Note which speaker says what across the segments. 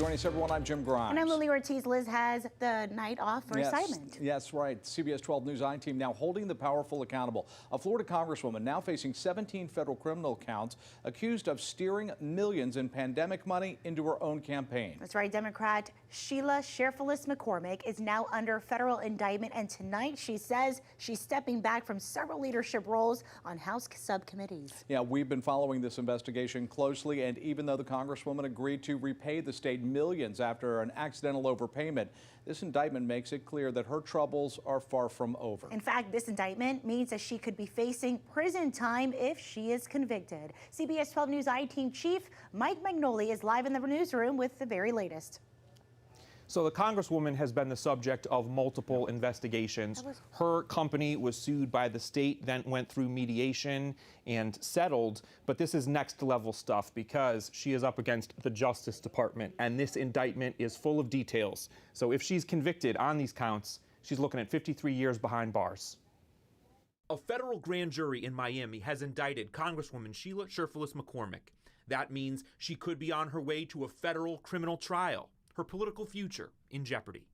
Speaker 1: Joining us, everyone, I'm Jim Grimes.
Speaker 2: And I'm Lily Ortiz. Liz has the night off for assignment.
Speaker 1: Yes, right. CBS12 News I team now holding the powerful accountable. A Florida congresswoman now facing 17 federal criminal counts, accused of steering millions in pandemic money into her own campaign.
Speaker 2: That's right. Democrat Sheila Cherfilus-McCormick is now under federal indictment, and tonight she says she's stepping back from several leadership roles on House subcommittees.
Speaker 1: Yeah, we've been following this investigation closely, and even though the congresswoman agreed to repay the state millions after an accidental overpayment, this indictment makes it clear that her troubles are far from over.
Speaker 2: In fact, this indictment means that she could be facing prison time if she is convicted. CBS 12 News I-Team Chief Mike Magnoli is live in the newsroom with the very latest.
Speaker 3: So the congresswoman has been the subject of multiple investigations. Her company was sued by the state, then went through mediation and settled. But this is next level stuff because she is up against the Justice Department, and this indictment is full of details. So if she's convicted on these counts, she's looking at 53 years behind bars.
Speaker 4: A federal grand jury in Miami has indicted Congresswoman Sheila Cherfilus-McCormick. That means she could be on her way to a federal criminal trial. Her political future in jeopardy.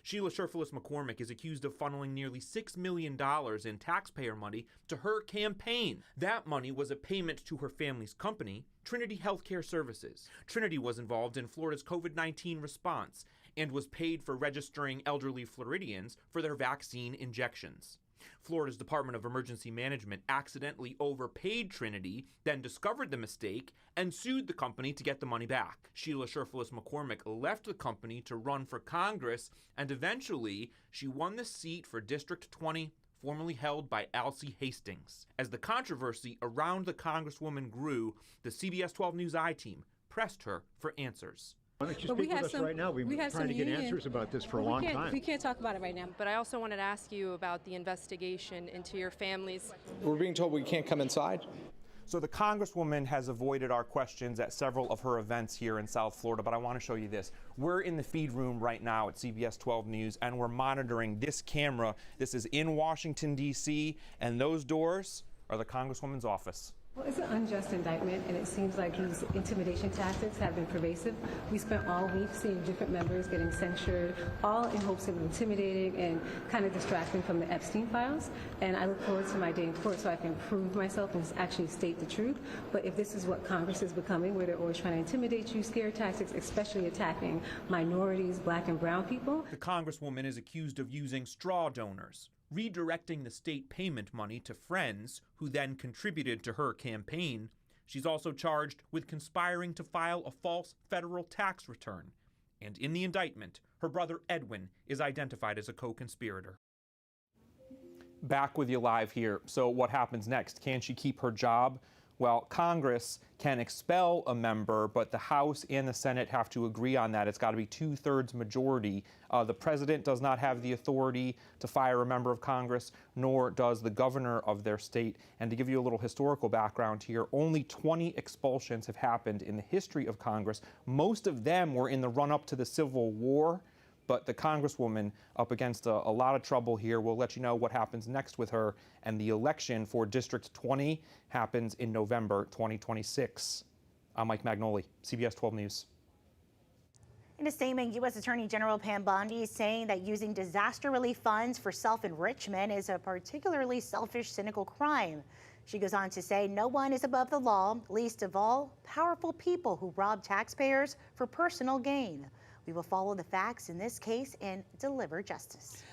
Speaker 4: Sheila Cherfilus-McCormick is accused of funneling nearly $6 million in taxpayer money to her campaign. That money was a payment to her family's company, Trinity Healthcare Services. Trinity was involved in Florida's COVID-19 response and was paid for registering elderly Floridians for their vaccine injections. Florida's Department of Emergency Management accidentally overpaid Trinity, then discovered the mistake, and sued the company to get the money back. Sheila Cherfilus-McCormick left the company to run for Congress, and eventually she won the seat for District 20, formerly held by Alcee Hastings. As the controversy around the congresswoman grew, the CBS 12 News I-Team pressed her for answers.
Speaker 5: Why don't you speak with us right now? We've been trying to get answers about this for a long time.
Speaker 6: We can't talk about it right now. But I also wanted to ask you about the investigation into your families.
Speaker 1: We're being told we can't come inside.
Speaker 3: So the congresswoman has avoided our questions at several of her events here in South Florida, but I want to show you this. We're in the feed room right now at CBS 12 News, and we're monitoring this camera. This is in Washington, D.C., and those doors are the congresswoman's office.
Speaker 7: Well, it's an unjust indictment, and it seems like these intimidation tactics have been pervasive. We spent all week seeing different members getting censured, all in hopes of intimidating and kind of distracting from the Epstein files. And I look forward to my day in court so I can prove myself and actually state the truth. But if this is what Congress is becoming, where they're always trying to intimidate you, scare tactics, especially attacking minorities, black and brown people.
Speaker 4: The congresswoman is accused of using straw donors, redirecting the state payment money to friends who then contributed to her campaign. She's also charged with conspiring to file a false federal tax return. And in the indictment, her brother Edwin is identified as a co-conspirator.
Speaker 3: Back with you live here. So what happens next? Can she keep her job? Well, Congress can expel a member, but the House and the Senate have to agree on that. It's got to be 2/3 majority. The president does not have the authority to fire a member of Congress, nor does the governor of their state. And to give you a little historical background here, only 20 expulsions have happened in the history of Congress. Most of them were in the run-up to the Civil War. But the congresswoman up against a lot of trouble here. We'll let you know what happens next with her. And the election for District 20 happens in November 2026. I'm Mike Magnoli, CBS 12 News.
Speaker 2: In a statement, U.S. Attorney General Pam Bondi is saying that using disaster relief funds for self-enrichment is a particularly selfish, cynical crime. She goes on to say no one is above the law, least of all powerful people who rob taxpayers for personal gain. We will follow the facts in this case and deliver justice.